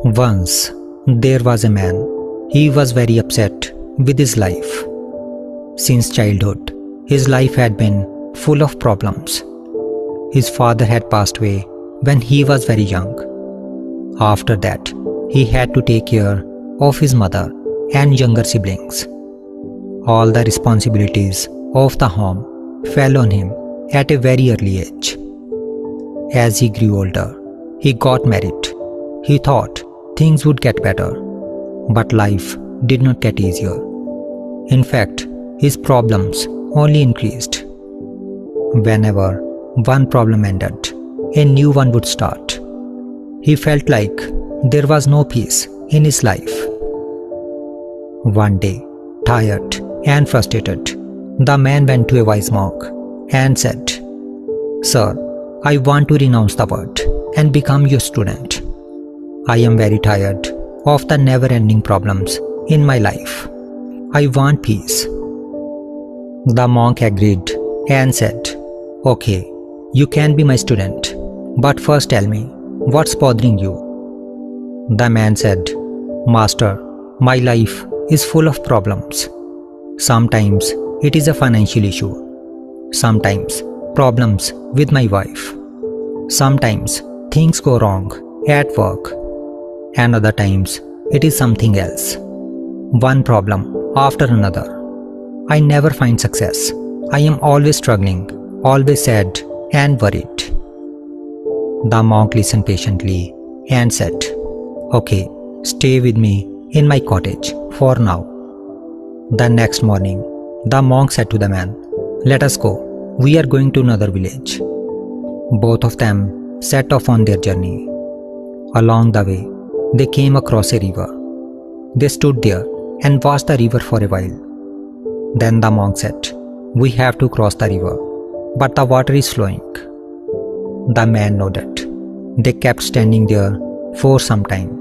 Once, there was a man. He was very upset with his life. Since childhood, his life had been full of problems. His father had passed away when he was very young. After that, he had to take care of his mother and younger siblings. All the responsibilities of the home fell on him at a very early age. As he grew older, he got married. He thought things would get better, but life did not get easier. In fact, his problems only increased. Whenever one problem ended, a new one would start. He felt like there was no peace in his life. One day, tired and frustrated, the man went to a wise monk and said, "Sir, I want to renounce the world and become your student. I am very tired of the never-ending problems in my life. I want peace." The monk agreed and said, "Okay, you can be my student, but first tell me, what's bothering you?" The man said, "Master, my life is full of problems. Sometimes it is a financial issue. Sometimes problems with my wife. Sometimes things go wrong at work. And other times it is something else. One problem after another. I never find success. I am always struggling, always sad and worried." The monk listened patiently and said, "Okay, stay with me in my cottage for now." The next morning, the monk said to the man, "Let us go. We are going to another village." Both of them set off on their journey. Along the way, they came across a river. They stood there and watched the river for a while. Then the monk said, "We have to cross the river, but the water is flowing." The man nodded. They kept standing there for some time.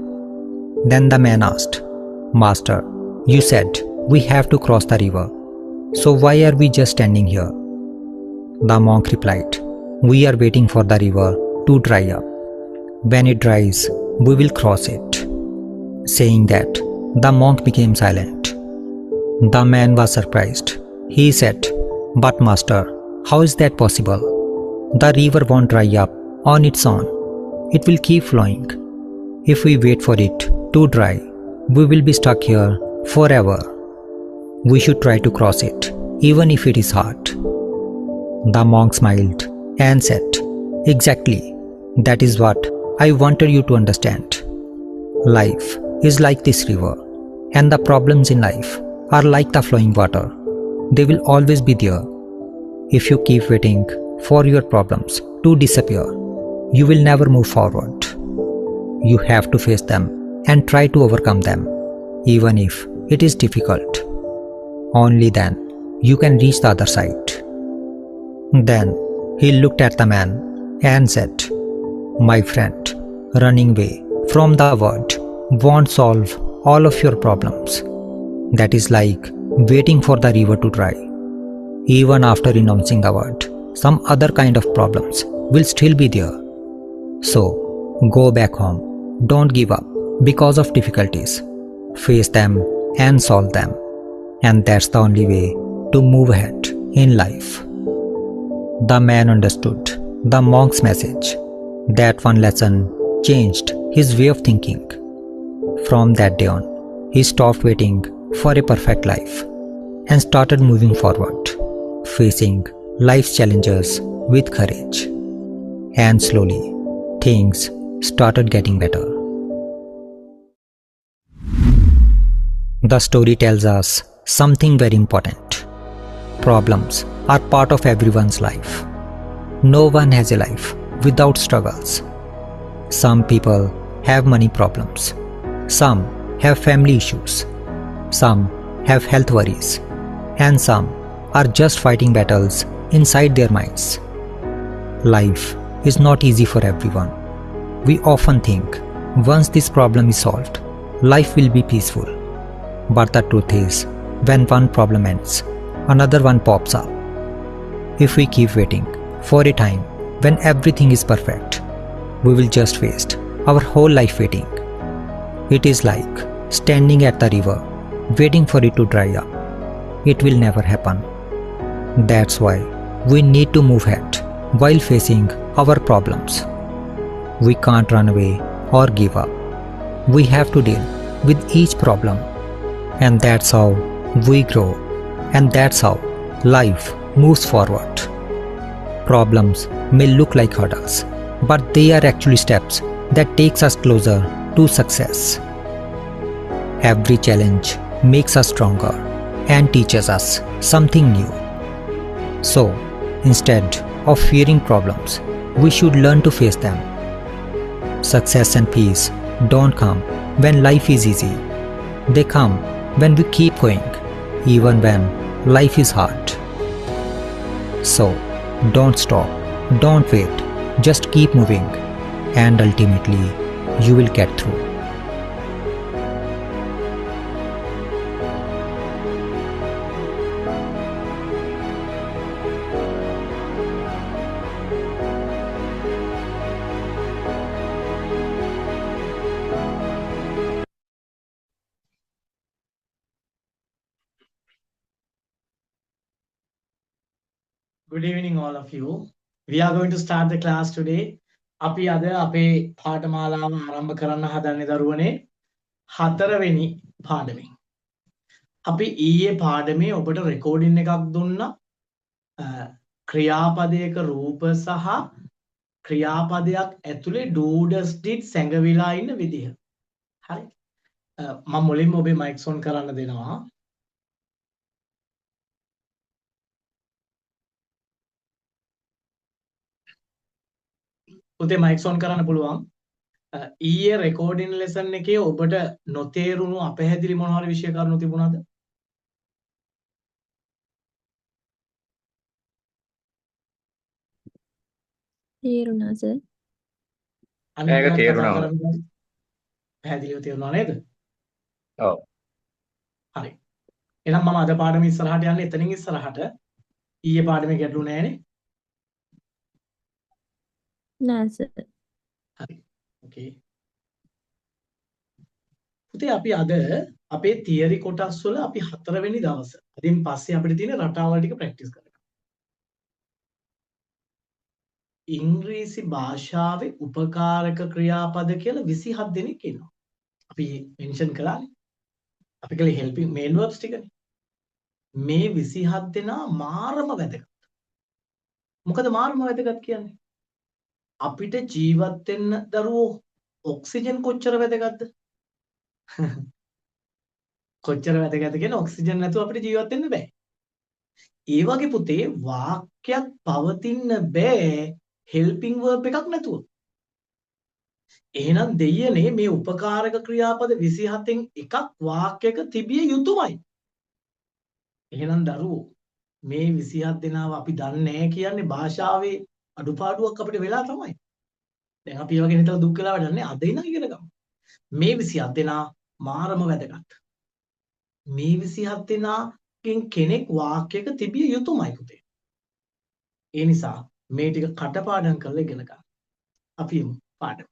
Then the man asked, "Master, you said we have to cross the river. So why are we just standing here?" The monk replied, "We are waiting for the river to dry up. When it dries, we will cross it." Saying that, the monk became silent. The man was surprised. He said, "But master, how is that possible? The river won't dry up on its own. It will keep flowing. If we wait for it to dry, we will be stuck here forever. We should try to cross it, even if it is hard." The monk smiled and said, "Exactly. That is what I wanted you to understand. Life is like this river, and the problems in life are like the flowing water. They will always be there. If you keep waiting for your problems to disappear, you will never move forward. You have to face them and try to overcome them, even if it is difficult. Only then you can reach the other side." Then he looked at the man and said, "My friend, running away from the world won't solve all of your problems. That is like waiting for the river to dry. Even after renouncing the world, some other kind of problems will still be there. So, go back home. Don't give up because of difficulties. Face them and solve them. And that's the only way to move ahead in life." The man understood the monk's message. That one lesson changed his way of thinking. From that day on, he stopped waiting for a perfect life and started moving forward, facing life's challenges with courage. And slowly, things started getting better. The story tells us something very important. Problems are part of everyone's life. No one has a life without struggles. Some people have money problems. Some have family issues. Some have health worries. And some are just fighting battles inside their minds. Life is not easy for everyone. We often think once this problem is solved, life will be peaceful. But the truth is, when one problem ends, another one pops up. If we keep waiting for a time when everything is perfect. We will just waste our whole life waiting. It is like standing at the river, waiting for it to dry up. It will never happen. That's why we need to move ahead while facing our problems. We can't run away or give up. We have to deal with each problem, and that's how we grow, and that's how life moves forward. Problems may look like hurdles, but they are actually steps that takes us closer to success. Every challenge makes us stronger and teaches us something new. So, instead of fearing problems, we should learn to face them. Success and peace don't come when life is easy. They come when we keep going, even when life is hard. So, don't stop, don't wait, just keep moving, and ultimately, you will get through. Good evening, all of you. We are going to start the class today. අපි අද අපේ පාඨමාලාව ආරම්භ කරන්න හදන්නේ දරුවනේ හතරවෙනි පාඩමෙන්. අපි ඊයේ පාඩමේ ඔබට රෙකෝඩින් එකක් දුන්නා ක්‍රියාපදයක රූප සහ ක්‍රියාපදයක් ඇතුලේ do's did සැඟවිලා ඉන්න විදිහ. හරි. මම මුලින්ම ඔබේ මයික්ස් ඔන් කරන්න දෙනවා. පුතේ මයික්ස් ඔන් කරන්න පුළුවන්. ඊයේ රෙකෝඩින් ලෙසන් එකේ ඔබට නොතේරුණු අපැහැදිලි මොනවා හරි විෂය කරුණු තිබුණාද? තේරුණා සර්. අනිත් ඒක කතා තේරුණා. කරන්න පැහැදිලිව තේරුණා නේද? ඔව්. හරි. එහෙනම් මම අද පාඩම ඉස්සරහට යන්නේ එතනින් ඉස්සරහට. ඊයේ පාඩමේ ගැටලු නැහැනේ. නෑ සර්. හරි. ඕකේ. පුතේ අපි අද අපේ තියරි කොටස් වල අපි 4 වෙනි දවස. අදින් පස්සේ අපිට තියෙන රටාවල් ටික ප්‍රැක්ටිස් කරන්න. ඉංග්‍රීසි භාෂාවේ උපකාරක ක්‍රියාපද කියලා 27 දෙනෙක් ඉන්නවා. අපි මෙන්ෂන් කළානේ. අපි කලේ හෙල්පින් මේන් වර්බ්ස් ටිකනේ. මේ 27 දෙනා මාරම වැදගත්. මොකද මාරම වැදගත් කියන්නේ? අපිට ජීවත් වෙන්න දරුවෝ ඔක්සිජන් කොච්චර වැදගත්ද? කොච්චර වැදගත්ද කියන ඔක්සිජන් නැතුව අපිට ජීවත් වෙන්න බෑ. ඒ වගේ පුතේ වාක්‍යයක් පවතින්න බෑ හෙල්පින් වර්බ් එකක් නැතුව. එහෙනම් දෙයියනේ මේ උපකාරක ක්‍රියාපද 27න් එකක් වාක්‍යයක තිබිය යුතුමයි. එහෙනම් දරුවෝ මේ 27 දෙනාව අපි දන්නේ නැහැ කියන්නේ භාෂාවේ අඩුපාඩුවක් අපිට වෙලා තමයි. දැන් අපි ඒ වගේ හිතලා දුක් වෙලා වැඩක් නැහැ. අද ඉඳන් ඉගෙන ගමු. මේ 27 දෙනා මාරම වැදගත්. මේ 27 දෙනාගෙන් කෙනෙක් වාක්‍යයක තිබිය යුතුමයි පුතේ. ඒ නිසා මේ ටික කටපාඩම් කරලා ඉගෙන ගන්න. අපි යමු පාඩමට.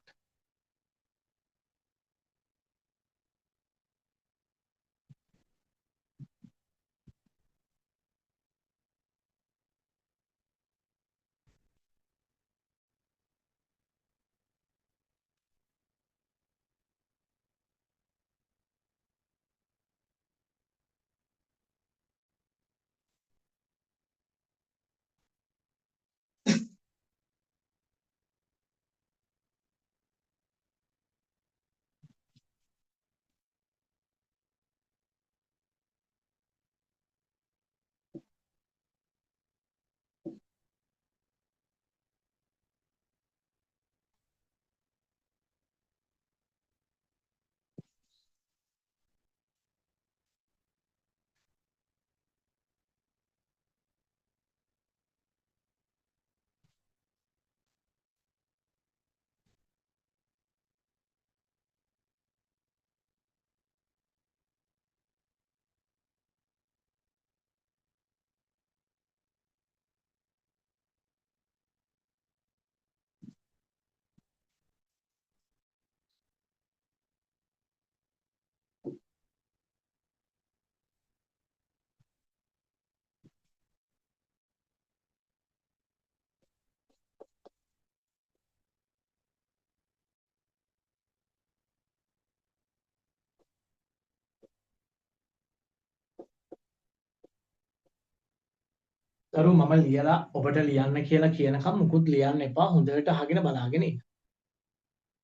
දරුවෝ මම ලියලා ඔබට ලියන්න කියලා කියනකම් මුකුත් ලියන්න එපා. හොඳට අහගෙන බලාගෙන ඉන්න.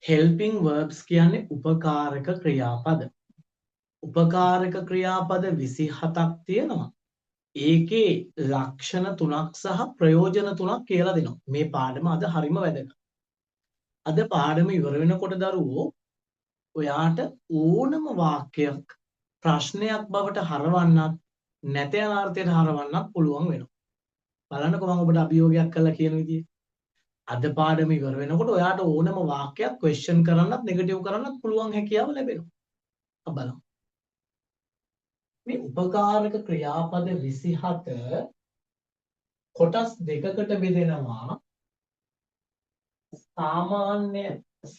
helping verbs කියන්නේ උපකාරක ක්‍රියාපද. උපකාරක ක්‍රියාපද 27ක් තියෙනවා. ඒකේ ලක්ෂණ 3ක් සහ ප්‍රයෝජන 3ක් කියලා දෙනවා. මේ පාඩම අද හරිම වැදගත්. අද පාඩම ඉවර වෙනකොට දරුවෝ ඔයාට ඕනම වාක්‍යයක් ප්‍රශ්නයක් බවට හරවන්නත් නැත යන අර්ථයට හරවන්නත් පුළුවන් වෙනවා. බලන්නකෝ මම ඔබට අභියෝගයක් කළා කියන විදිය. අද පාඩම ඉවර වෙනකොට ඔයාට ඕනම වාක්‍යයක් ක්වෙස්චන් කරන්නත් නෙගටිව් කරන්නත් පුළුවන් හැකියාව ලැබෙනවා. අපි බලමු. මේ උපකාරක ක්‍රියාපද 27 කොටස් දෙකකට බෙදෙනවා. සාමාන්‍ය සහ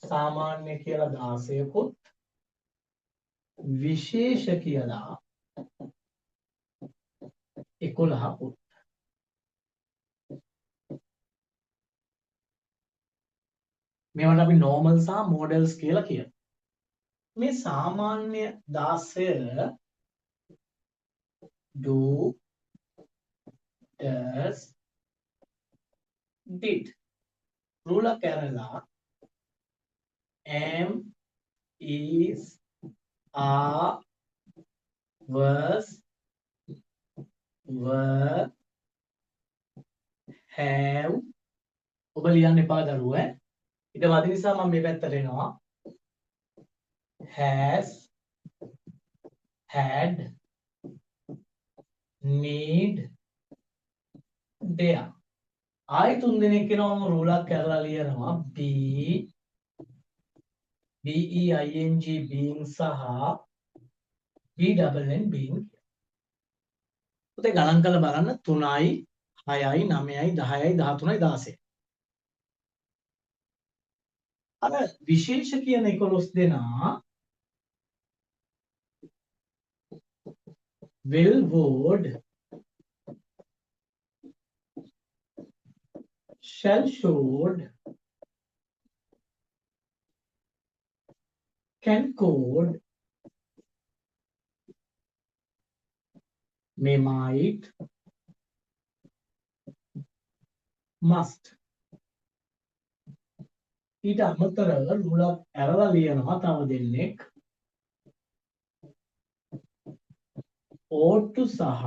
සාමාන්‍ය කියලා 16කුත් විශේෂ කියලා 11කුත්. මේවට අපි normal සහ models කියලා කියනවා. මේ සාමාන්‍ය 16 do does did රූලක් කරලා am is are was were have ඔබ ලියන්න එපා දරුවෝ ඈ. ඊට වද නිසා මම මේ පැත්තට එනවා. has had need there. ආයි තුන් දෙනෙක් වෙනවම රූලක් කරලා ලියනවා be being being සහ bn being. පුතේ ගණන් කරලා බලන්න 3යි 6යි 9යි 10යි 13යි 16. අර විශේෂ කියන 11 දෙනා will would shall should can could may might must. ඊට අමතරව රූලක් ඇරලා ලියනවා තව දෙන්නෙක් ought to සහ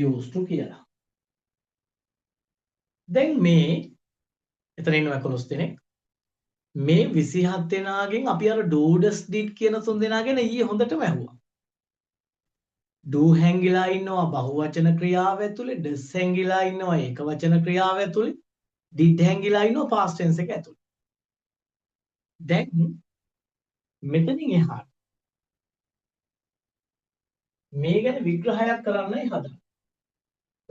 used to කියලා. දැන් මේ එතන ඉන්නවා 11 දෙනෙක්. මේ 27 දෙනාගෙන් අපි අර do does did කියන තුන් දෙනාගෙන ඊයේ හොඳටම ඇහුවා. do හැංගිලා ඉන්නවා බහුවචන ක්‍රියාව ඇතුලේ, does හැංගිලා ඉන්නවා ඒකවචන ක්‍රියාව ඇතුලේ, did හැංගිලා ඉන්නවා past tense එක ඇතුලේ. දැන් මෙතනින් එහාට මේ ගැන විග්‍රහයක් කරන්නයි හදන්නේ.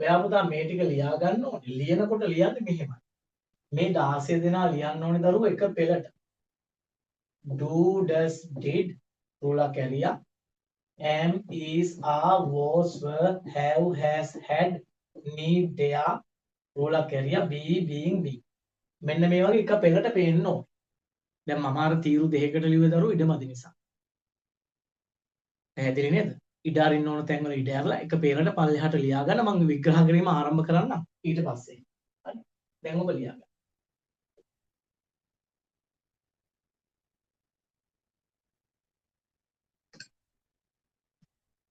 ඔයා පුතා මේ ටික ලියා ගන්න ඕනේ. ලියනකොට ලියන්නේ මෙහෙමයි. මේ 16 දෙනා ලියන්න ඕනේ දරුවෝ එක පෙළට. do does did රූලක් ඇරියා. am is are was were have has had need there රූලක් ඇරියා. be being be. මෙන්න මේ වගේ එක පෙළට පේන්න ඕනේ. දැන් මම අර තීරු දෙකකට ලිව්වේ දරුවෝ ඉඩමදි නිසා. පැහැදිලි නේද? ඉඩ අරින්න ඕන තැන්වල ඉඩ ඇරලා එක පේරට පල්ලෙහාට ලියා ගන්න. මම විග්‍රහ කිරීම ආරම්භ කරන්න ඊට පස්සේ. හරි. දැන් ඔබ ලියා ගන්න.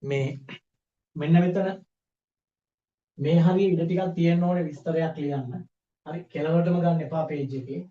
මේ මෙන්න මෙතන මේ හරිය ඉඩ ටිකක් තියෙන්න ඕනේ විස්තරයක් ලියන්න. හරි. කෙලවරටම ගන්න එපා page එකේ.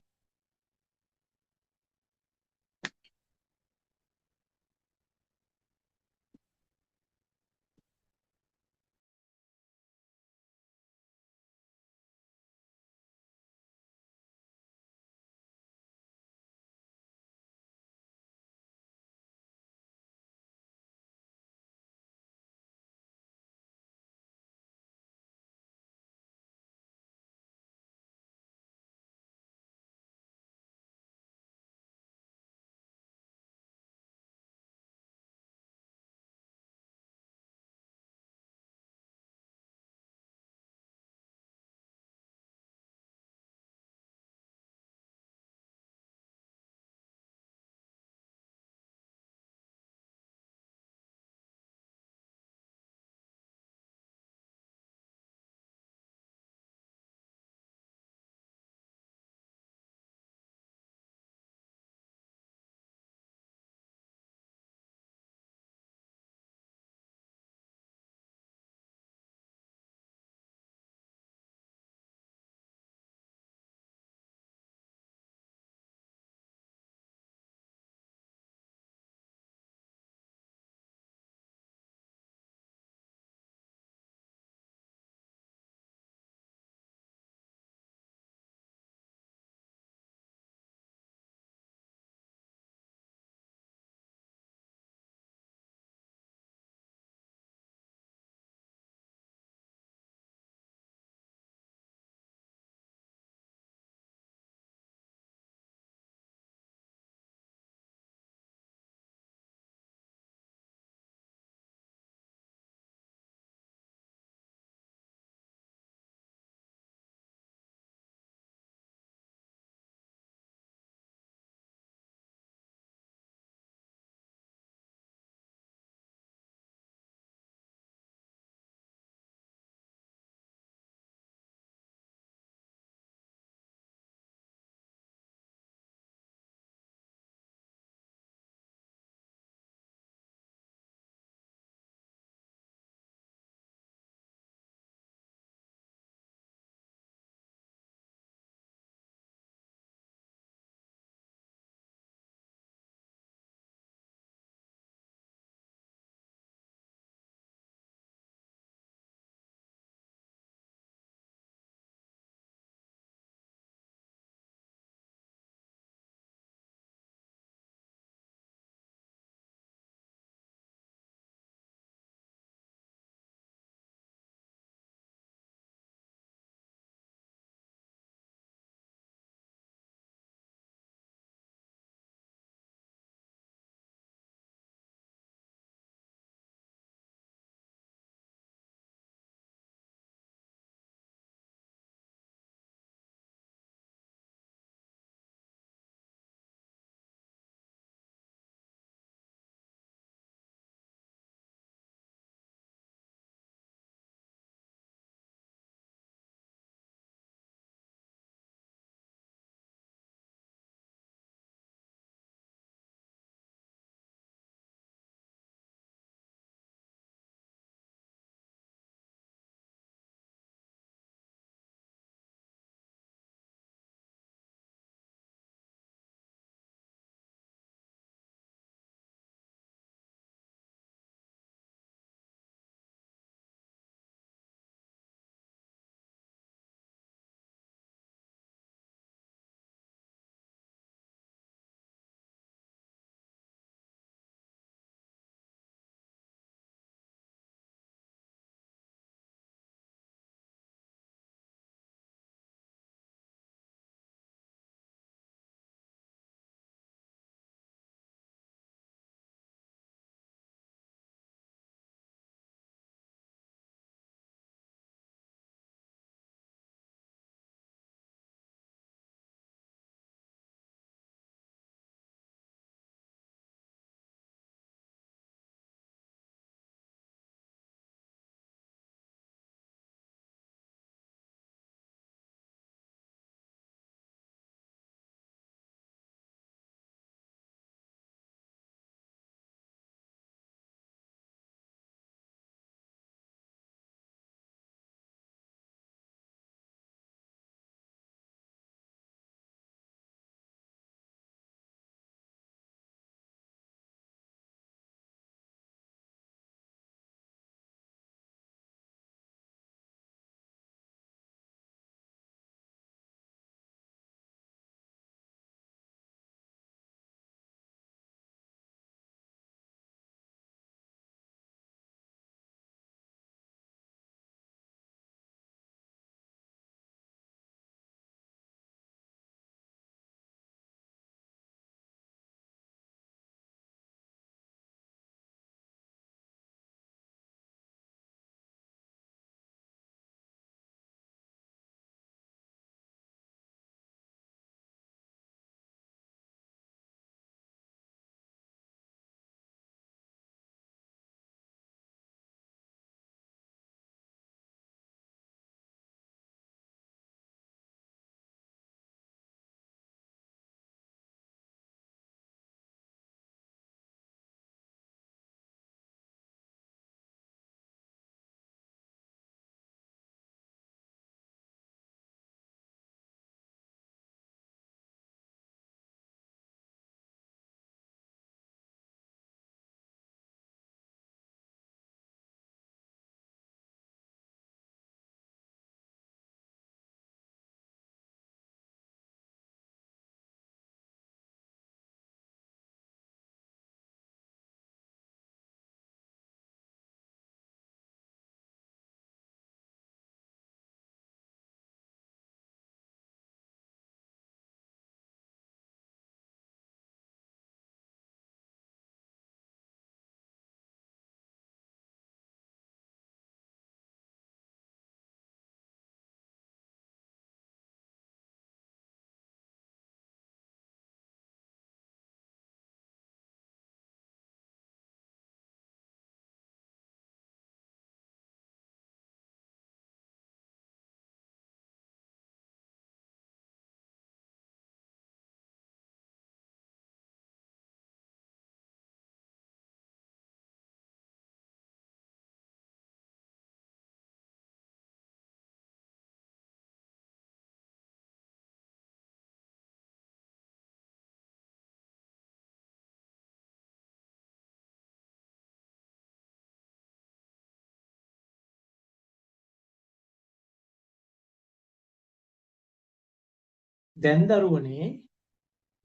දැන් දරුවනේ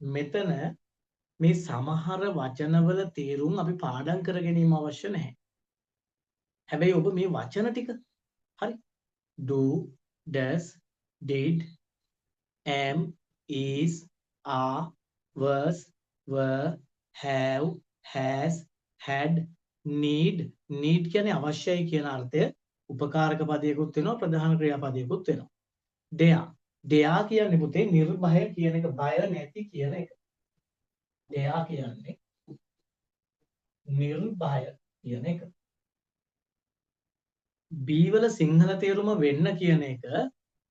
මෙතන මේ සමහර වචනවල තේරුම් අපි පාඩම් කර ගැනීම අවශ්‍ය නැහැ. හැබැයි ඔබ මේ වචන ටික හරි do, does, did, am, is, are, was, were, have, has, had, need කියන්නේ අවශ්‍යයි කියන අර්ථය උපකාරක පදයකුත් වෙනවා ප්‍රධාන ක්‍රියාපදයකුත් වෙනවා. dare කියන්නේ පුතේ නිර්භය කියන එක බය නැති කියන එක. dare කියන්නේ නිර්භය කියන එක. B වල සිංහල තේරුම වෙන්න කියන එක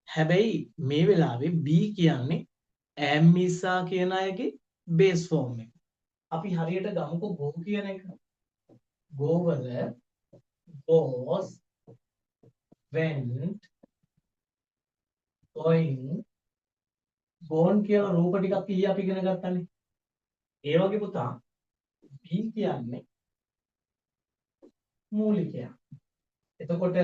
හැබැයි මේ වෙලාවේ B කියන්නේ am is are කියන අයගේ බේස් ෆෝම් එක. අපි හරියට ගමුකෝ go කියන එක. go වල goes, went, going, gone කියලා රූප ටිකක් ඊයේ අපි ඉගෙන ගත්තානේ. ඒ වගේ පුතා B කියන්නේ මූලිකයක්. එතකොට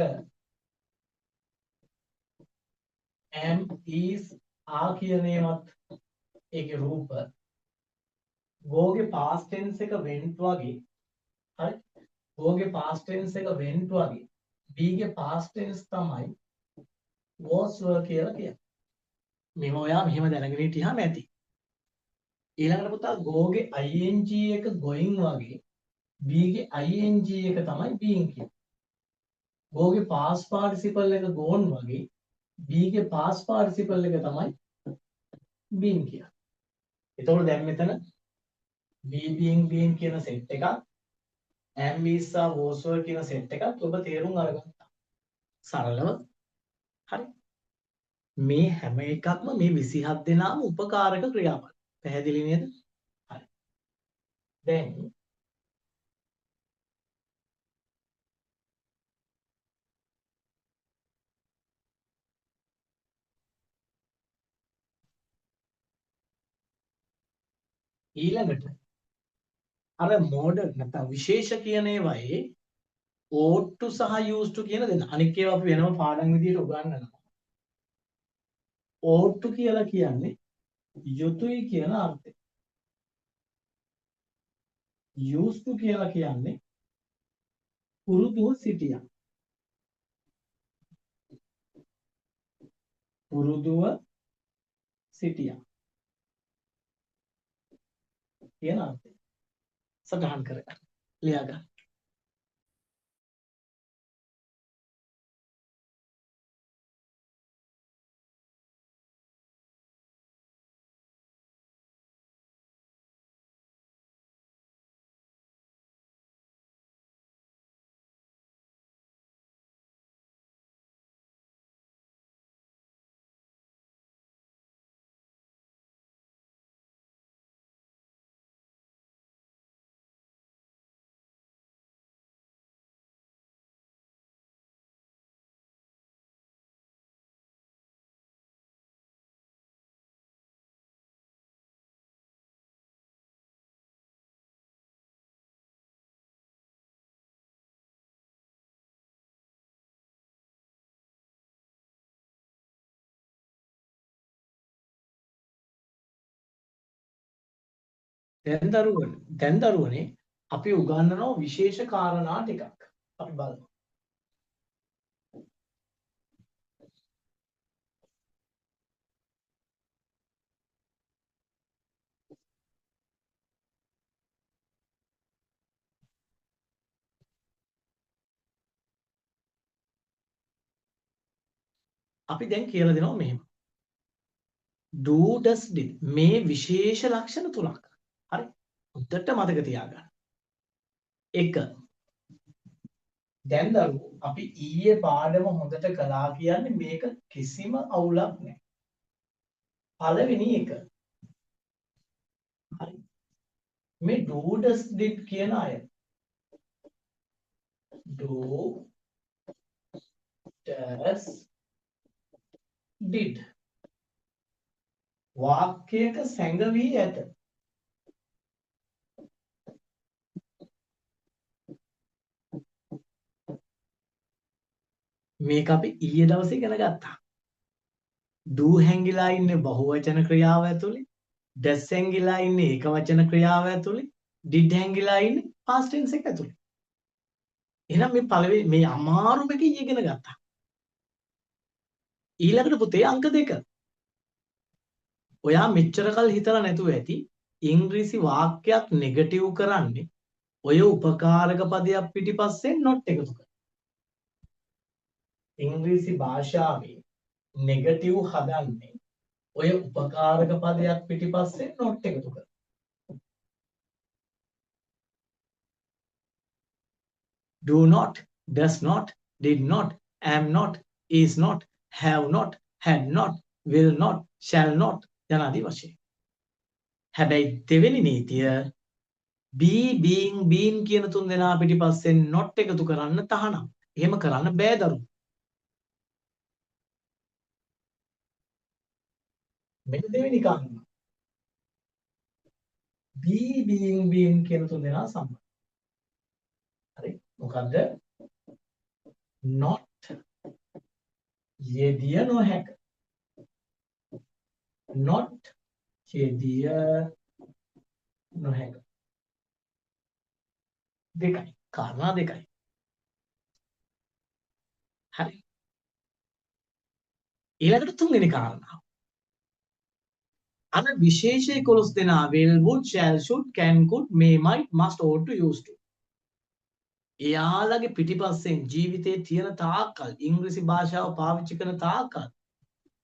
am is are කියන ඒවත් ඒකේ රූප go ගේ past tense එක went වගේ හරි go ගේ past tense එක went වගේ be ගේ past tense තමයි was were කියලා කියන්නේ. මේව ඔයා මෙහෙම දැනගෙන හිටියාම ඇති. ඊළඟට පුතා go ගේ ing එක going වගේ be ගේ ing එක තමයි being කියන්නේ. go ගේ past participle එක gone වගේ be ගේ past participle එක තමයි being කියන්නේ. එතකොට දැන් මෙතන be being කියන සෙට් එකක් am is are was were කියන සෙට් එකක් ඔබ තේරුම් අරගත්තා. සරලව හරි. මේ හැම එකක්ම මේ 27 දෙනාම උපකාරක ක්‍රියාපද. පැහැදිලි නේද? හරි. දැන් ඊළඟට අර මෝඩල් නැත්නම් විශේෂ කියන ඒවායේ ought to සහ used to කියන දෙන්න. අනික් ඒවා අපි වෙනම පාඩම් විදියට උගන්වනවා. ought to කියලා කියන්නේ යුතුයි කියන අර්ථය. used to කියලා කියන්නේ පුරුදුව සිටියා. පුරුදුව සිටියා කියන අර්ථය. සටහන් කරගන්න. ලියා ගන්න. දැන් දරුවනේ අපි උගන්වනවා විශේෂ කාරණා ටිකක්. අපි බලමු. අපි දැන් කියලා දෙනවා මෙහෙම. do does did මේ විශේෂ ලක්ෂණ තුනක්. හරි. උඩට මතක තියාගන්න. 1 දැන් දරුවෝ අපි ඊයේ පාඩම හොඳට කළා කියන්නේ මේක කිසිම අවුලක් නැහැ. පළවෙනි එක. හරි. මේ do does did කියන අය do does did වාක්‍යයක සැඟවී ඇත. මේක අපි ඊයේ දවසේ ඉගෙන ගත්තා. do හැංගිලා ඉන්නේ බහුවචන ක්‍රියාව ඇතුලේ. does හැංගිලා ඉන්නේ ඒකවචන ක්‍රියාව ඇතුලේ. did හැංගිලා ඉන්නේ past tense එක ඇතුලේ. එහෙනම් මේ පළවෙනි මේ අමාරුම එක ඉගෙන ගත්තා. ඊළඟට පුතේ අංක 2. ඔයා මෙච්චර කල් හිතලා නැතුව ඇති ඉංග්‍රීසි වාක්‍යයක් නෙගටිව් කරන්නේ ඔය උපකාරක පදයක් පිටිපස්සෙන් not එකතු කරලා. ඉංග්‍රීසි භාෂාවේ නෙගටිව් හදන්නේ ඔය උපකාරක පදයක් පිටිපස්සෙන් not එකතු කරලා. do not, does not, did not, am not, is not, have not, had not, will not, shall not යනාදී වශයෙන්. හැබැයි දෙවෙනි නීතිය be, being, been කියන තුන් දෙනා පිටිපස්සෙන් not එකතු කරන්න තහනම්. එහෙම කරන්න බෑ දරුවෝ. මෙන්න දෙවෙනි කාරණා. be, being, been කියන තුන් දෙනා සම්බන්ධ. හරි. මොකද්ද? not යෙදිය නොහැක. not යෙදිය නොහැක. දෙකයි. කාරණා දෙකයි. හරි. ඊළඟට තුන්වෙනි කාරණාව. අර විශේෂ 11 දෙනා will, would, shall, should, can, could, may, might, must, ought to, used to. එයාලගේ පිටිපස්සෙන් ජීවිතේ තියෙන තාක්කල් ඉංග්‍රීසි භාෂාව පාවිච්චි කරන තාක්කල්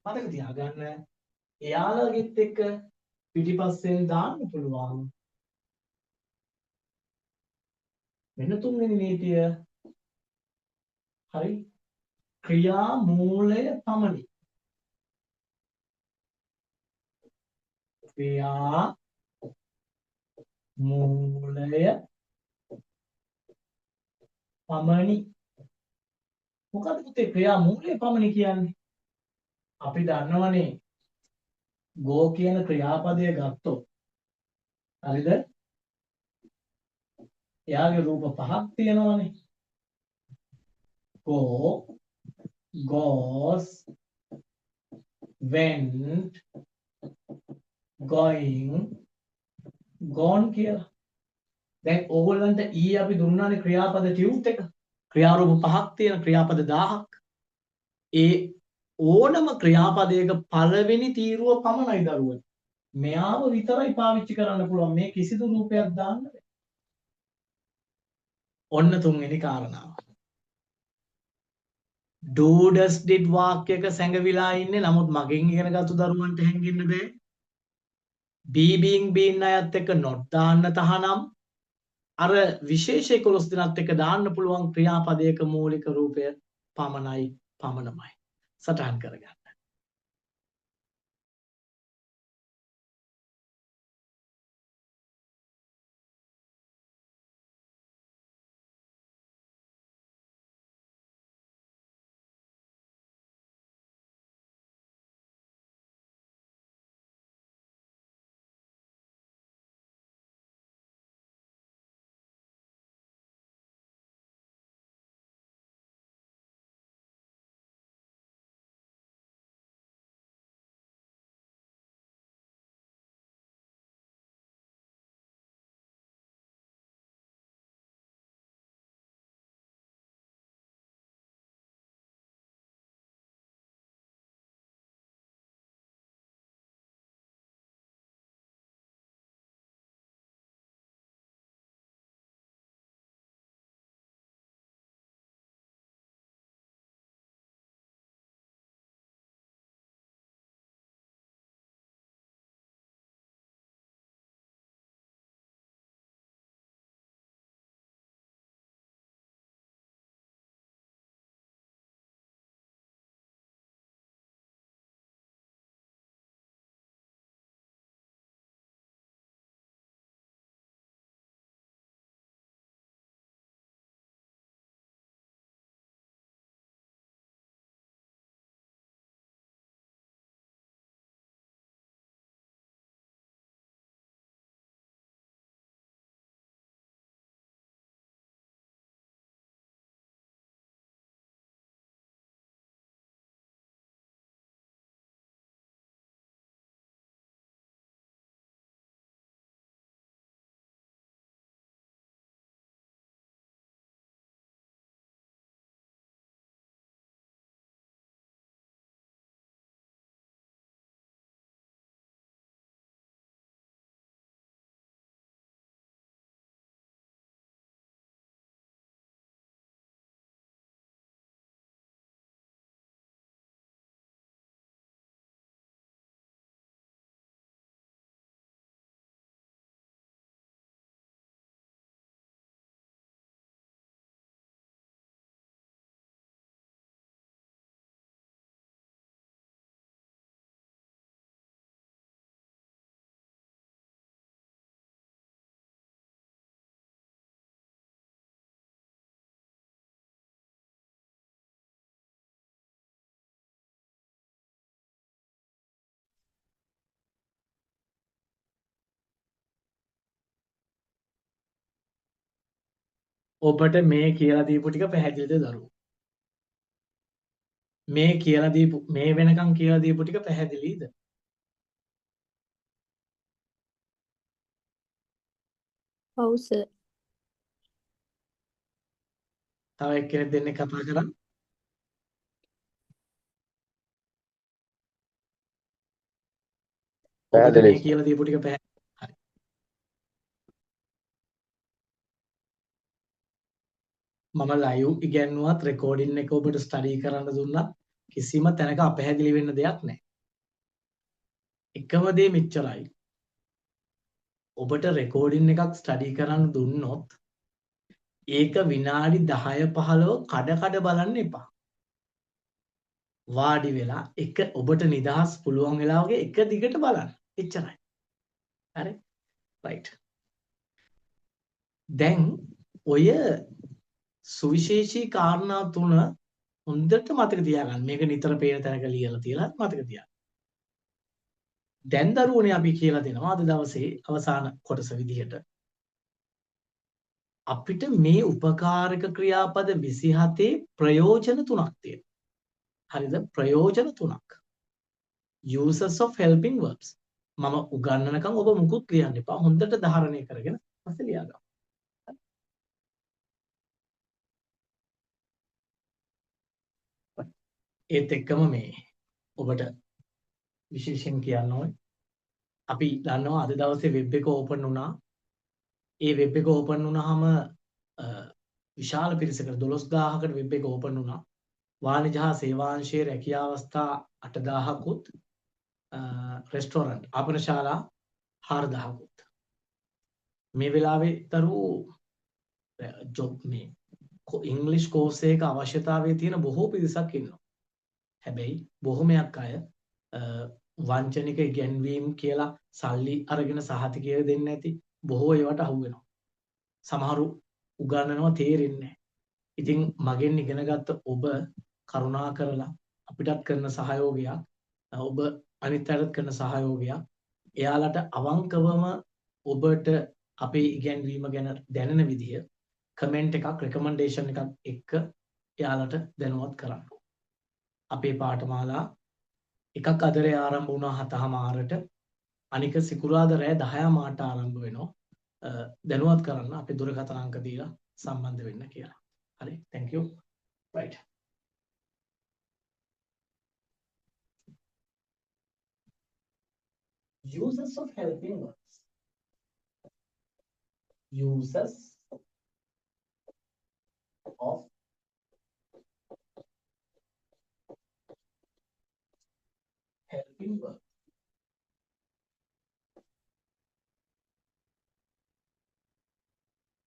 මතක තියාගන්න එයාලගෙත් එක්ක පිටිපස්සෙන් දාන්න පුළුවන් මෙන්න තුන්වෙනි නීතිය. හරි. ක්‍රියා මූලය පමණි. ක්‍රියා මූලය පමණි. මොකද පුතේ ක්‍රියා මූලය පමණි කියන්නේ? අපි දන්නවනේ go කියන ක්‍රියාපදය ගත්තොත් හරිද? එයාගේ රූප පහක් තියෙනවනේ. go, goes, went, going, gone කියලා. දැන් ඕගොල්ලන්ට ඊ අපි දුන්නානේ ක්‍රියාපද ටියුට් එක. ක්‍රියාරූප පහක් තියෙන ක්‍රියාපද 1000ක්. ඒ ඕනම ක්‍රියාපදයක පළවෙනි තීරුව පමණයි දරුවනේ. මෙයාව විතරයි පාවිච්චි කරන්න පුළුවන්. මේ කිසිදු රූපයක් දාන්න බෑ. ඔන්න තුන්වෙනි කාරණාව. do, does, did වාක්‍යයක සැඟවිලා ඉන්නේ. නමුත් මගෙන් ඉගෙනගත්තු දරුවන්ට හැංගෙන්න බෑ. be, being, been අයත් එක්ක not දාන්න තහනම්. අර විශේෂ 11 දිනත් එක්ක දාන්න පුළුවන් ක්‍රියාපදයක මූලික රූපය පමණයි. සටහන් කරගන්න. ඔබට මේ කියලා දීපු ටික පැහැදිලිද දරුවෝ? මේ කියලා දීපු මේ වෙනකන් කියලා දීපු ටික පැහැදිලිද? ඔව් සර්. තව එක්කෙනෙක් දෙන්නෙක් කතා කරා. ඔබට පැහැදිලි මේ කියලා දීපු ටික පැහැදිලි. හරි. මම ලයිව් ඉගැන්නුවත් රෙකෝඩින් එක ඔබට ස්ටඩි කරන්න දුන්නත් කිසිම තැනක අපැහැදිලි වෙන්න දෙයක් නැහැ. එකම දේ මෙච්චරයි. ඔබට රෙකෝඩින් එකක් ස්ටඩි කරන්න දුන්නොත් ඒක විනාඩි 10 15 කඩ බලන්න එපා. වාඩි වෙලා එක ඔබට නිදහස් පුළුවන් වෙලාවක එක දිගට බලන්න. එච්චරයි. හරි. රයිට්. දැන් ඔය සුවිශේෂී කාරණා තුන හොඳට මතක තියාගන්න. මේක නිතර පේන තැනක ලියලා තියලා මතක තියාගන්න. දැන් දරුවනේ අපි කියලා දෙනවා අද දවසේ අවසාන කොටස විදිහට. අපිට මේ උපකාරක ක්‍රියාපද 27 ප්‍රයෝජන තුනක් තියෙනවා. හරිද? ප්‍රයෝජන තුනක්. uses of helping verbs. මම උගන්වනකම් ඔබ මුකුත් ලියන්න එපා. හොඳට ධාරණය කරගෙන පස්සේ ලියාගන්න. ඒත් එක්කම මේ ඔබට විශේෂයෙන් කියන්න ඕනේ. අපි දන්නවා අද දවසේ වෙබ් එක ඕපන් වුණා. ඒ වෙබ් එක ඕපන් වුණාම විශාල පිරිසකට 12000කට වෙබ් එක ඕපන් වුණා. වාණිජ හා සේවාංශයේ රැකියා අවස්ථා 8000කුත් රෙස්ටෝරන්ට් ආපනශාලා 4000කුත්. මේ වෙලාවේ දරුවෝ ජොබ් මේ ඉංග්‍රීසි කෝස් එක අවශ්‍යතාවයේ තියෙන බොහෝ පිරිසක් ඉන්නවා. හැබැයි බොහොමයක් අය වංචනික ඉගැන්වීම් කියලා සල්ලි අරගෙන සහතිකය දෙන්නේ නැති බොහෝ ඒවට අහු වෙනවා. සමහරු උගන්වනවා තේරෙන්නේ නැහැ. ඉතින් මගෙන් ඉගෙනගත්ත ඔබ කරුණා කරලා අපිටත් කරන සහයෝගයක් ඔබ අනිත් අයටත් කරන සහයෝගයක් එයාලට අවංකවම ඔබට අපේ ඉගැන්වීම ගැන දැනෙන විදිය කමෙන්ට් එකක් රෙකමෙන්ඩේෂන් එකක් එක්ක එයාලට දැනුවත් කරන්න. අපේ පාඨමාලා එකක් අදරේ ආරම්භ වුණා 7:00ට අනික සිකුරාදා රෑ 10:00ට ආරම්භ වෙනවා. දැනුවත් කරන්න අපේ දුරකථන අංක දීලා සම්බන්ධ වෙන්න කියලා. හරි, thank you. Right. Uses of helping verbs. Uses of helping verbs.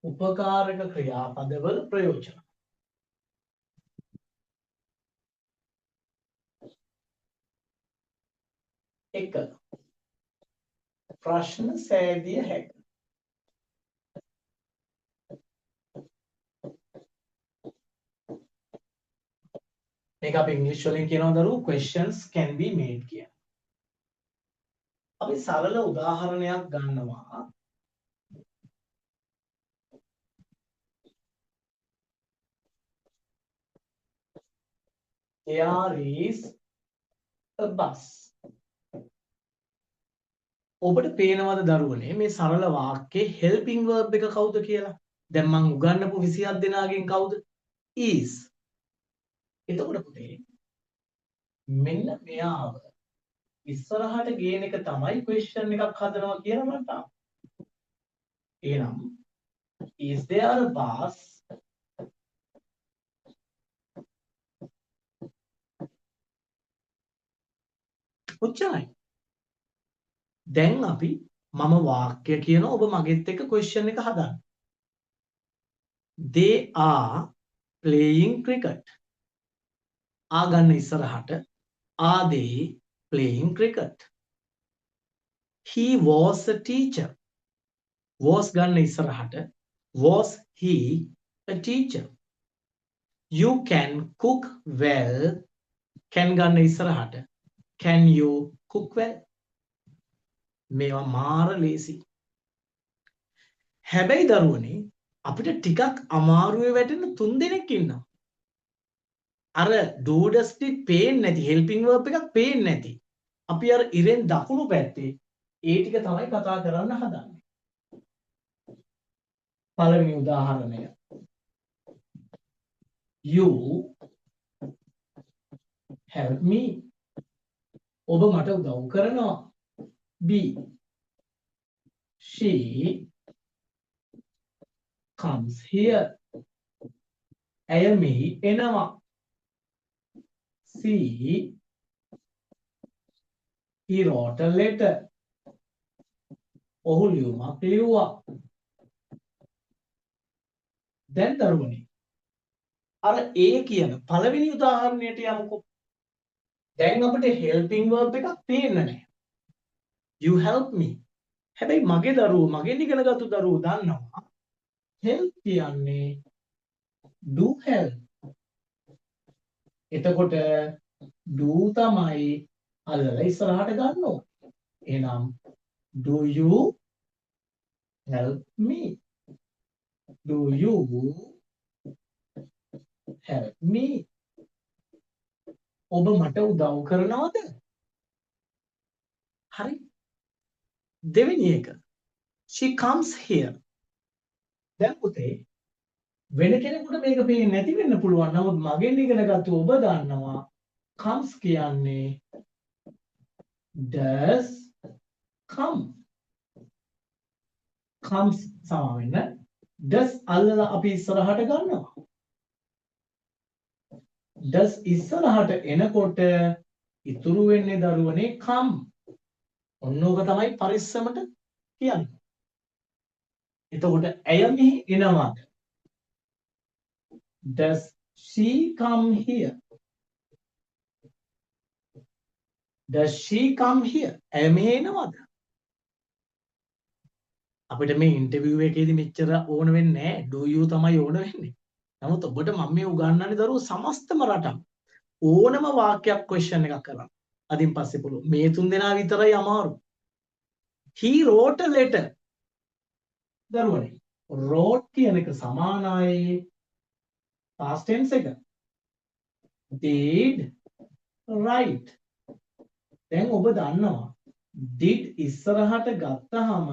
උපකාරක ක්‍රියාපදවල ප්‍රයෝජන. එක ප්‍රශ්න සෑදිය හැක. මේක අපි ඉංග්‍රීසි වලින් කියනවා දරුවෝ questions can be made කියන. අපි සරල උදාහරණයක් ගන්නවා. There is a bus. ඔබට පේනවද දරුවනේ මේ සරල වාක්‍යයේ helping verb එක කවුද කියලා? දැන් මම උගන්වපු 27 දෙනාගෙන් කවුද? is. එතකොට පුතේ මෙන්න මෙයාව ඉස්සරහට ගේන එක තමයි question එකක් හදනවා කියලා මට ආවා. එහෙනම් is there a bus? ඔච්චරයි. දැන් අපි මම වාක්‍ය කියන ඔබ මගෙත් එක්ක question එක හදන්න. They are playing cricket. ආ ගන්න ඉස්සරහට are they playing cricket? He was a teacher. was ගන්න ඉස්සරහට was he a teacher? You can cook well. can ගන්න ඉස්සරහට can you cook well? මේවා මාර ලේසි. හැබැයි දරුවනේ අපිට ටිකක් අමාරුවේ වැටෙන 3 දෙනෙක් ඉන්නවා. අර do does did පේන්නේ නැති helping verb එකක් පේන්නේ නැති. අපි අර ඉරෙන් දකුණු පැත්තේ ඒ ටික තමයි කතා කරන්න හදන්නේ. පළවෙනි උදාහරණය. You help me. ඔබ මට උදව් කරනවා. B. She comes here. ඇය මෙහි එනවා. C. He wrote a letter. ඔහු ලියුමක් ලිව්වා. දැන් දරුවනේ අර A කියන පළවෙනි උදාහරණයට යමුකෝ. දැන් අපිට helping verb එකක් පේන්නේ නැහැ. You help me. හැබැයි මගේ දරුවෝ මගෙන් ඉගෙනගත්තු දරුවෝ දන්නවා help කියන්නේ do help. එතකොට do තමයි අල්ලලා ඉස්සරහට ගන්න ඕනේ. එහෙනම් do you help me? Do you help me? ඔබ මට උදව් කරනවද? හරි. දෙවෙනි එක. She comes here. දැන් පුතේ වෙන කෙනෙකුට මේක පේන්නේ නැති වෙන්න පුළුවන්. නමුත් මගෙන් ඉගෙනගත්තු ඔබ දන්නවා comes කියන්නේ does come. comes සම වෙන්න does අල්ලලා අපි ඉස්සරහට ගන්නවා. does ඉස්සරහට එනකොට ඉතුරු වෙන්නේ දරුවනේ come. ඔන්නෝක තමයි පරිස්සමට කියන්නේ. එතකොට ඇය මෙහි එනවාද? Does she come here? Does she come here? ඇය මෙහි එනවාද? අපිට මේ ඉන්ටර්විව් එකේදී මෙච්චර ඕන වෙන්නේ නැහැ. Do you තමයි ඕන වෙන්නේ. නමුත් ඔබට මම මේ උගන්වන්නේ දරුවෝ සමස්තම රටක් ඕනම වාක්‍යයක් ක්වෙස්චන් එකක් කරන්න. අදින් පස්සේ පුළුවන්. මේ 3 දෙනා විතරයි අමාරු. He wrote a letter. දරුවනේ wrote කියන එක සමානයි past tense එක. did write. දැන් ඔබ දන්නවා did ඉස්සරහට ගත්තාම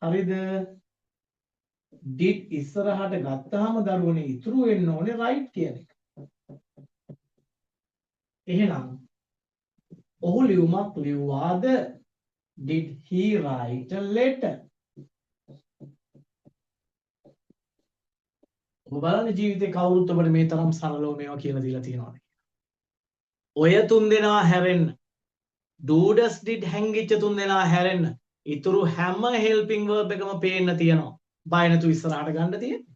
හරිද? did ඉස්සරහට ගත්තාම දරුවනේ ඉතුරු වෙන්න ඕනේ write කියන එක. එහෙනම් ඔහු ලියුමක් ලිව්වාද? Did he write a letter? ඔබ බලන්න ජීවිතේ කවුරුත් ඔබට මේ තරම් සරලව මේවා කියලා දීලා තියෙනවද? ඔය 3 දෙනා හැරෙන්න do does did හැංගිච්ච 3 දෙනා හැරෙන්න ඉතුරු හැම helping verb එකම පේන්න තියෙනවා. බය නැතුව ඉස්සරහට ගන්න තියෙන්නේ.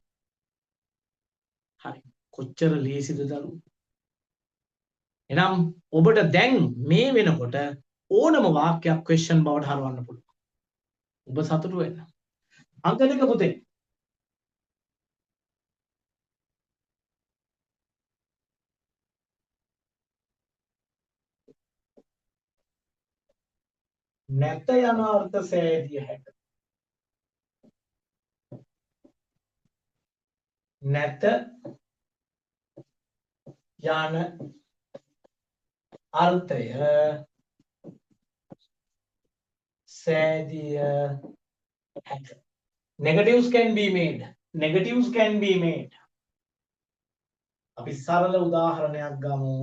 හරි. කොච්චර ලේසිද දරුවෝ? එහෙනම් ඔබට දැන් මේ වෙනකොට ඕනම වාක්‍යයක් question බවට හරවන්න පුළුවන්. ඔබ සතුටු වෙන්න. අංක 2 පුතේ. නැත යන අර්ථ සෑදිය හැක. නැත යන අර්ථය සෑදිය හැක. Negatives can be made. Negatives can be made. අපි සරල උදාහරණයක් ගමු.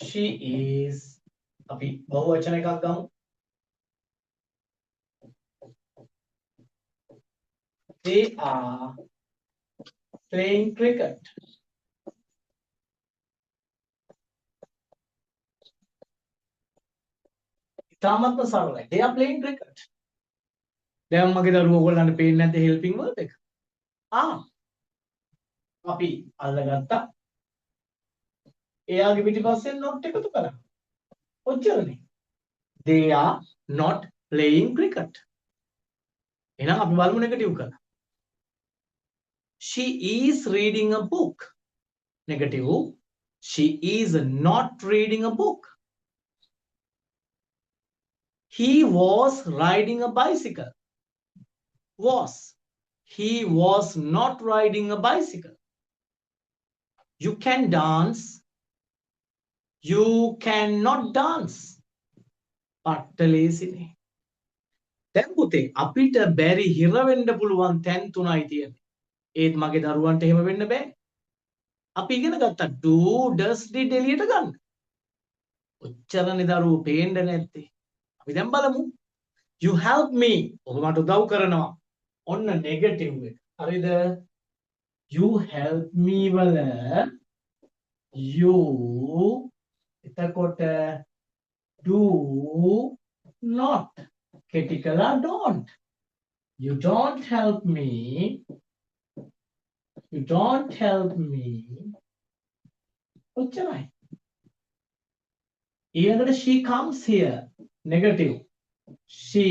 She is අපි බහුවචන එකක් ගමු. They are playing cricket. ඉතාමත්ම සරලයි. They are playing cricket. දැන් මගේ දරුවෝ ඔයගොල්ලන්ට පේන්නේ නැද්ද helping verb එක? අපි අල්ලගත්තා. එයාගේ පිටිපස්සෙන් not එකතු කරා. ඔච්චරනේ. They are not playing cricket. එහෙනම් අපි බලමු නෙගටිව් කරලා. She is reading a book. Negative. She is not reading a book. He was riding a bicycle. was. He was not riding a bicycle. You can dance. You cannot dance. පට්ට ලේසිනේ. දැන් පුතේ අපිට බැරි හිර වෙන්න පුළුවන් තැන් තුනයි තියෙන්නේ. ඒත් මගේ දරුවන්ට එහෙම වෙන්න බෑ. අපි ඉගෙන ගත්තා do does did එළියට ගන්න. ඔච්චරනේ දරුවෝ පේන්න නැත්තේ. අපි දැන් බලමු. You help me. ඔබ මට උදව් කරනවා. ඔන්න නෙගටිව් එක. හරිද? You help me වල you එතකොට do not කෙටි කළා don't. You don't help me. You don't help me. ඔච්චරයි. ඊළඟට she comes here. Negative. She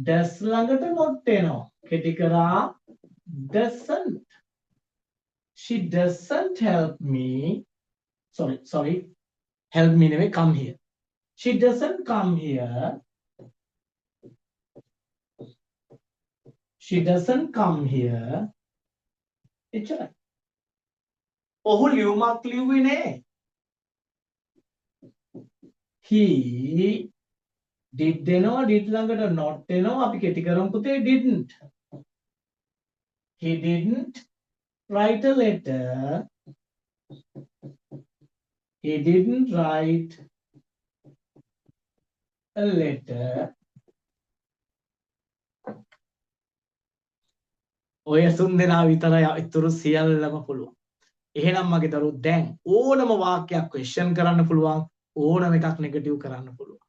does ළඟට not එනවා. කෙටි කරා doesn't. She doesn't help me. Sorry. Help me නෙවෙයි come here. She doesn't come here. She doesn't come here. එච්චරයි. ඔහු ලියුමක් ලිව්වේ නෑ. He did දෙනවා did ළඟට not එනවා අපි කෙටි කරමු පුතේ didn't. He didn't write a letter. He didn't write a letter. ඔය සුන් දෙනා විතරයි ඉතුරු සියල්ලම පුළුවන්. එහෙනම් මගේ දරුවෝ දැන් ඕනම වාක්‍යයක් ක්වෙස්චන් කරන්න පුළුවන්, ඕනම එකක් නෙගටිව් කරන්න පුළුවන්.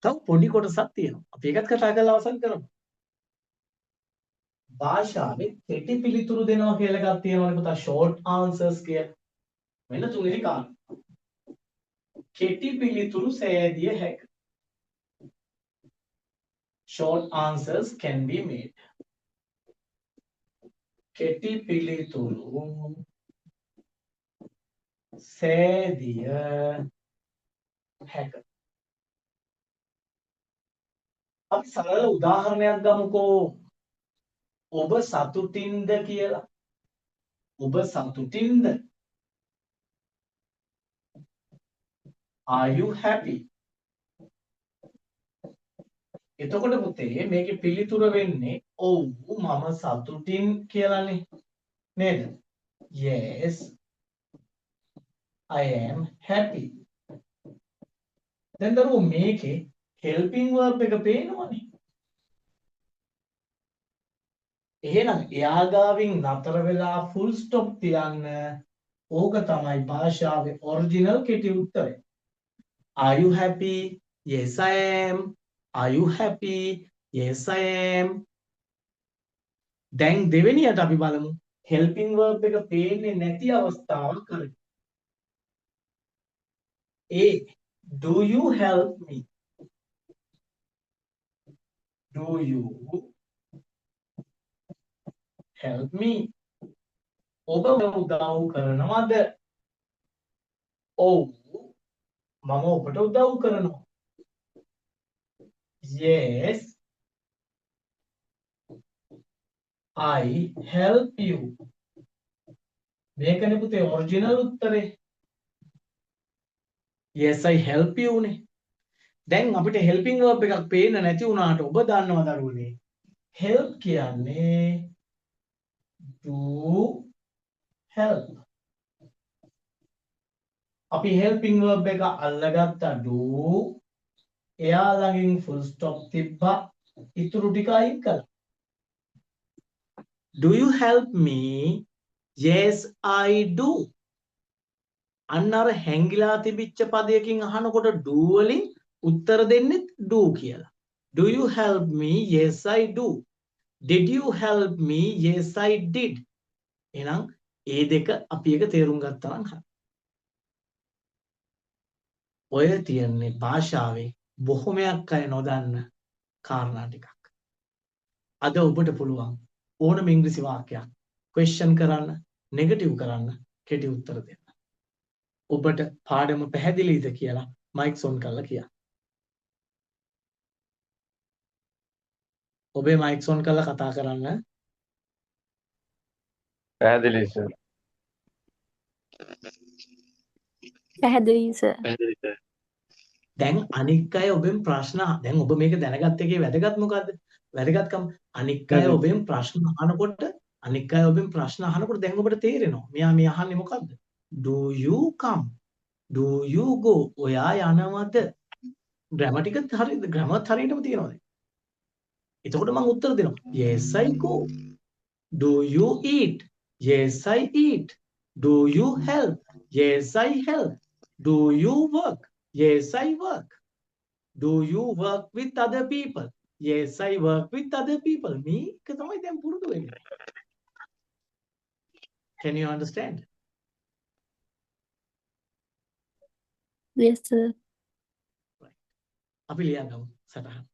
තව පොඩි කොටසක් තියෙනවා. අපි ඒකත් කතා කරලා අවසන් කරමු. භාෂාවේ කෙටි පිළිතුරු දෙනවා කියලා එකක් තියෙනවනේ පුතා short answers කියලා. මෙන්න තුන්වෙනි කාරණා. කෙටි පිළිතුරු සෑදිය හැකියි. Short answers can be made. කෙටි පිළිතුරු සෑදිය හැකියි. අපි සරල උදාහරණයක් ගමුකෝ. ඔබ සතුටින්ද කියලා. ඔබ සතුටින්ද? Are you happy? එතකොට පුතේ මේකේ පිළිතුර වෙන්නේ ඔව් මම සතුටින් කියලානේ. නේද? Yes, I am happy. දැන් දරුවෝ මේකේ helping verb එක පේනවනේ. එහෙනම් එයා ගාවින් නතර වෙලා full stop තියන්න. ඕක තමයි භාෂාවේ original කෙටි උත්තරය. Are you happy? Yes, I am. Are you happy? Yes, I am. දැන් දෙවෙනියට අපි බලමු. helping verb එක පේන්නේ නැති අවස්ථාවක් කරේ. A. Do you help me? Do you help me? ඔබ උදව් කරනවද? ඔව් මම ඔබට උදව් කරනවා. Yes, I help you. මේකනේ පුතේ ඔරිජිනල් උත්තරේ. Yes, I help you නේ. දැන් අපිට helping verb එකක් පේන්න නැති වුණාට ඔබ දන්නවා දරුවනේ. help කියන්නේ to help. අපි helping verb එක අල්ලගත්තා do. එයා ළඟින් full stop තිබ්බා. ඉතුරු ටික අයින් කළා. Do you help me? Yes, I do. අන්න අර හැංගිලා තිබිච්ච පදයකින් අහනකොට do වලින් උත්තර දෙන්නේ do කියලා. Do you help me? Yes, I do. Did you help me? Yes, I did. එහෙනම් ඒ දෙක අපි එක තේරුම් ගත්තා නම් හරි. ඔය තියන්නේ භාෂාවේ බොහොමයක් අය නොදන්න කාරණා ටිකක්. අද ඔබට පුළුවන් ඕනම ඉංග්‍රීසි වාක්‍යයක් ක්වෙස්චන් කරන්න, නෙගටිව් කරන්න, කෙටි උත්තර දෙන්න. ඔබට පාඩම පැහැදිලිද කියලා මයික් ඔන් කරලා කියන්න. ඔබේ මයික්ස් ඔන් කරලා කතා කරන්න. පැහැදිලි සර්. පැහැදිලි සර්. දැන් අනික් අය ඔබෙන් ප්‍රශ්න දැන් ඔබ මේක දැනගත්ත එකේ වැදගත් මොකද්ද? වැදගත්කම අනික් අය ඔබෙන් ප්‍රශ්න අහනකොට දැන් ඔබට තේරෙනවා. මෙයා මේ අහන්නේ මොකද්ද? Do you come? Do you go? ඔයා යනවද? ග්‍රැමටික හරියද? ග්‍රැමර් හරියටම තියෙනවද? එතකොට මම උත්තර දෙනවා. Yes I go. Do you eat? Yes I eat. Do you help? Yes I help. Do you work? Yes I work. Do you work with other people? Yes I work with other people. මේක තමයි දැන් පුරුදු වෙන්නේ. Can you understand? Yes sir. අපි ලියගමු සටහන.